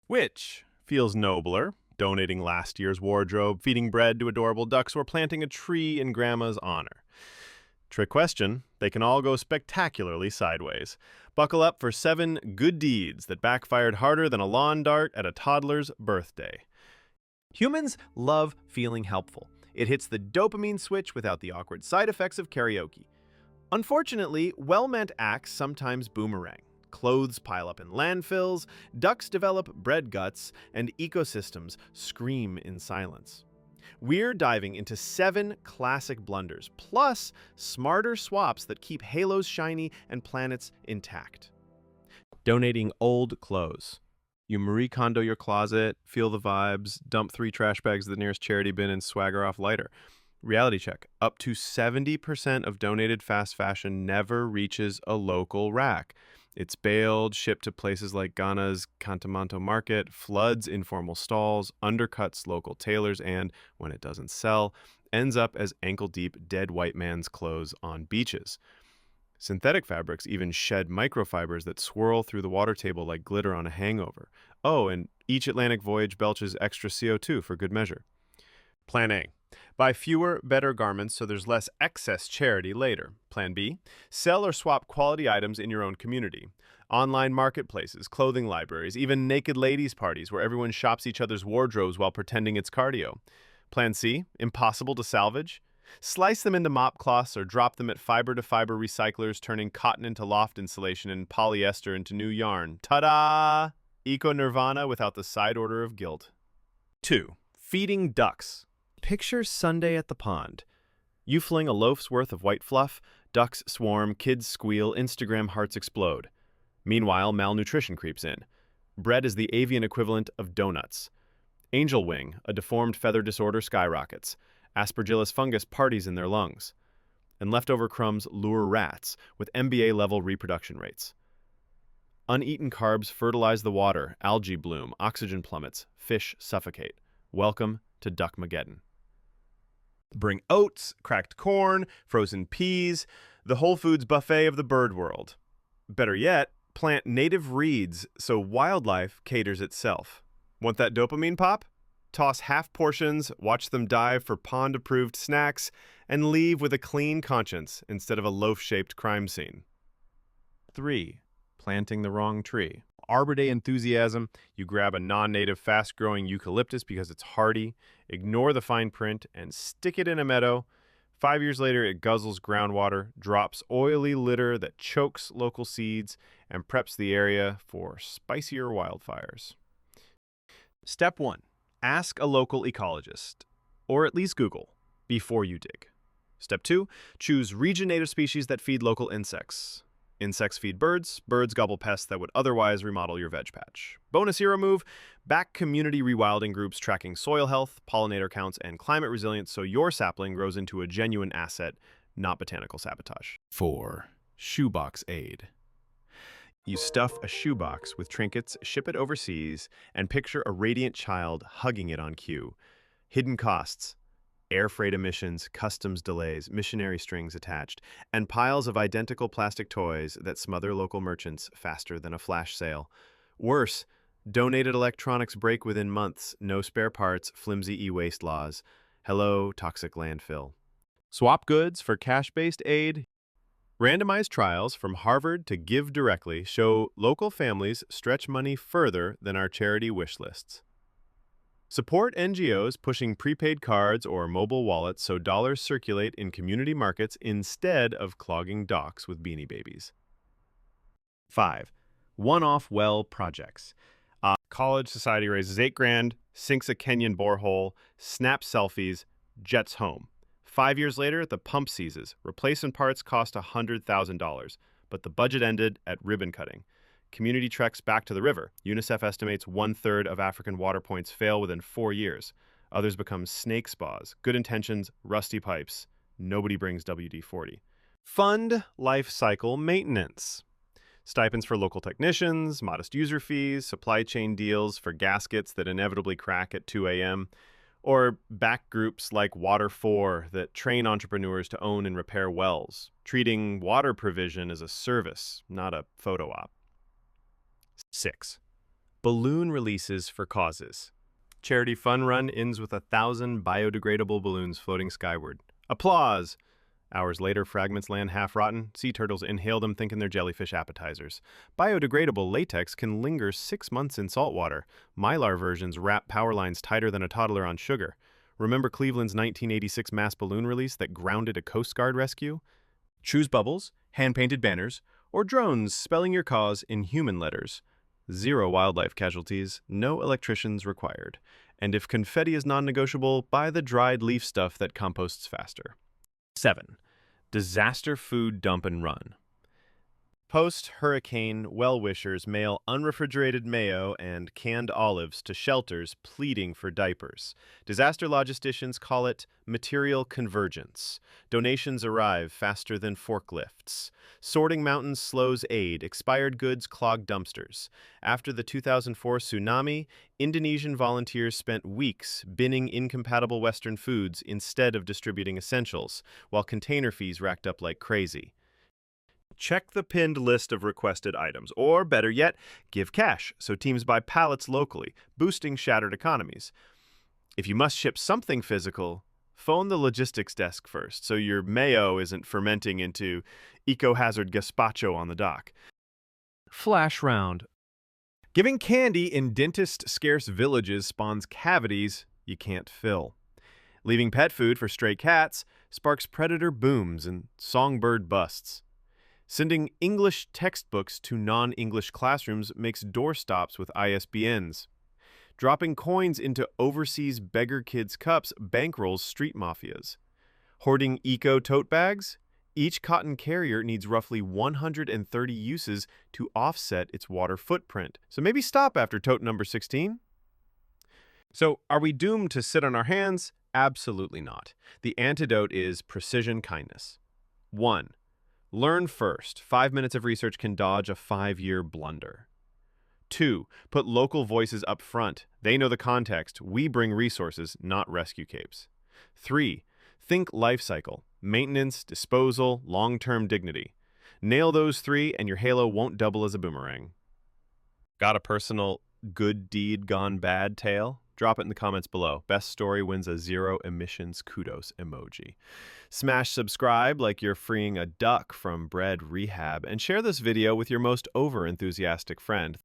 Which feels nobler, donating last year's wardrobe, feeding bread to adorable ducks, or planting a tree in Grandma's honor? Trick question. They can all go spectacularly sideways. Buckle up for 7 good deeds that backfired harder than a lawn dart at a toddler's birthday. Humans love feeling helpful. It hits the dopamine switch without the awkward side effects of karaoke. Unfortunately, well-meant acts sometimes boomerang. Clothes pile up in landfills, ducks develop bread guts, and ecosystems scream in silence. We're diving into 7 classic blunders, plus smarter swaps that keep halos shiny and planets intact. Donating old clothes. You Marie Kondo your closet, feel the vibes, dump 3 trash bags at the nearest charity bin, and swagger off lighter. Reality check. Up to 70% of donated fast fashion never reaches a local rack. It's baled, shipped to places like Ghana's Kantamanto market, floods informal stalls, undercuts local tailors, and, when it doesn't sell, ends up as ankle-deep dead white man's clothes on beaches. Synthetic fabrics even shed microfibers that swirl through the water table like glitter on a hangover. Oh, and each Atlantic voyage belches extra CO2 for good measure. Plan A. Buy fewer, better garments so there's less excess charity later. Plan B. Sell or swap quality items in your own community. Online marketplaces, clothing libraries, even naked ladies' parties where everyone shops each other's wardrobes while pretending it's cardio. Plan C. Impossible to salvage. Slice them into mop cloths or drop them at fiber-to-fiber recyclers, turning cotton into loft insulation and polyester into new yarn. Ta-da! Eco-nirvana without the side order of guilt. 2. Feeding ducks. Picture Sunday at the pond. You fling a loaf's worth of white fluff, ducks swarm, kids squeal, Instagram hearts explode. Meanwhile, malnutrition creeps in. Bread is the avian equivalent of donuts. Angel wing, a deformed feather disorder, skyrockets. Aspergillus fungus parties in their lungs. And leftover crumbs lure rats with MBA-level reproduction rates. Uneaten carbs fertilize the water, algae bloom, oxygen plummets, fish suffocate. Welcome to Duckmageddon. Bring oats, cracked corn, frozen peas, the Whole Foods buffet of the bird world. Better yet, plant native reeds so wildlife caters itself. Want that dopamine pop? Toss half portions, watch them dive for pond-approved snacks, and leave with a clean conscience instead of a loaf-shaped crime scene. 3. Planting the wrong tree. Arbor Day enthusiasm, you grab a non-native, fast-growing eucalyptus because it's hardy, ignore the fine print, and stick it in a meadow. 5 years later, it guzzles groundwater, drops oily litter that chokes local seeds, and preps the area for spicier wildfires. Step 1. Ask a local ecologist, or at least Google, before you dig. Step 2. Choose region-native species that feed local insects. Insects feed birds, birds gobble pests that would otherwise remodel your veg patch. Bonus hero move, back community rewilding groups tracking soil health, pollinator counts, and climate resilience so your sapling grows into a genuine asset, not botanical sabotage. 4. Shoebox aid. You stuff a shoebox with trinkets, ship it overseas, and picture a radiant child hugging it on cue. Hidden costs. Air freight emissions, customs delays, missionary strings attached, and piles of identical plastic toys that smother local merchants faster than a flash sale. Worse, donated electronics break within months, no spare parts, flimsy e-waste laws. Hello, toxic landfill. Swap goods for cash-based aid. Randomized trials from Harvard to GiveDirectly show local families stretch money further than our charity wish lists. Support NGOs pushing prepaid cards or mobile wallets so dollars circulate in community markets instead of clogging docks with beanie babies. 5. One-off well projects. College society raises $8,000, sinks a Kenyan borehole, snaps selfies, jets home. 5 years later, the pump seizes. Replacement parts cost $100,000, but the budget ended at ribbon cutting. Community treks back to the river. UNICEF estimates 1/3 of African water points fail within 4 years. Others become snake spas. Good intentions, rusty pipes. Nobody brings WD-40. Fund life cycle maintenance. Stipends for local technicians, modest user fees, supply chain deals for gaskets that inevitably crack at 2 a.m., or back groups like Water4 that train entrepreneurs to own and repair wells, treating water provision as a service, not a photo op. 6. Balloon releases for causes. Charity fun run ends with 1,000 biodegradable balloons floating skyward. Applause! Hours later, fragments land half-rotten. Sea turtles inhale them thinking they're jellyfish appetizers. Biodegradable latex can linger 6 months in salt water. Mylar versions wrap power lines tighter than a toddler on sugar. Remember Cleveland's 1986 mass balloon release that grounded a Coast Guard rescue? Choose bubbles, hand-painted banners, or drones spelling your cause in human letters. 0 wildlife casualties, no electricians required. And if confetti is non-negotiable, buy the dried leaf stuff that composts faster. 7. Disaster food dump and run. Post-hurricane well-wishers mail unrefrigerated mayo and canned olives to shelters pleading for diapers. Disaster logisticians call it material convergence. Donations arrive faster than forklifts. Sorting mountains slows aid. Expired goods clog dumpsters. After the 2004 tsunami, Indonesian volunteers spent weeks binning incompatible Western foods instead of distributing essentials, while container fees racked up like crazy. Check the pinned list of requested items, or better yet, give cash so teams buy pallets locally, boosting shattered economies. If you must ship something physical, phone the logistics desk first so your mayo isn't fermenting into eco-hazard gazpacho on the dock. Flash round. Giving candy in dentist-scarce villages spawns cavities you can't fill. Leaving pet food for stray cats sparks predator booms and songbird busts. Sending English textbooks to non-English classrooms makes doorstops with ISBNs. Dropping coins into overseas beggar kids' cups bankrolls street mafias. Hoarding eco-tote bags? Each cotton carrier needs roughly 130 uses to offset its water footprint. So maybe stop after tote number 16? So, are we doomed to sit on our hands? Absolutely not. The antidote is precision kindness. 1. Learn first. 5 minutes of research can dodge a 5-year blunder. 2. Put local voices up front. They know the context. We bring resources, not rescue capes. 3. Think life cycle. Maintenance, disposal, long-term dignity. Nail those 3 and your halo won't double as a boomerang. Got a personal good deed gone bad tale? Drop it in the comments below. Best story wins a 0 emissions kudos emoji. Smash subscribe like you're freeing a duck from bread rehab, and share this video with your most over-enthusiastic friend.